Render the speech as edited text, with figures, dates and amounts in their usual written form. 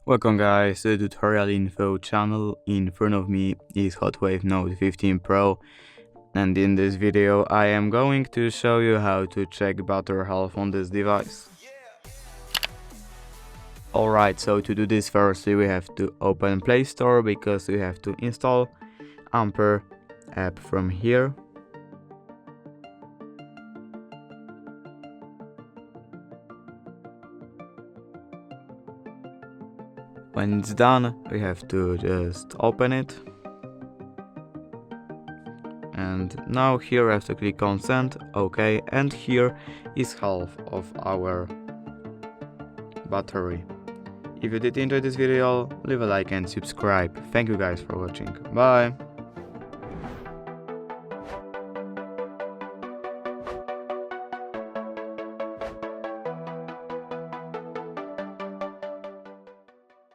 Welcome guys to the tutorial info channel. In front of me is HOTWAV Note 15 Pro, and in this video I am going to show you how to check battery health on this device. Alright, so to do this firstly we have to open Play Store because we have to install Ampere app from here. When it's done, we have to just open it. And now here we have to click on send, OK, and here is half of our battery. If you did enjoy this video, leave a like and subscribe. Thank you guys for watching. Bye!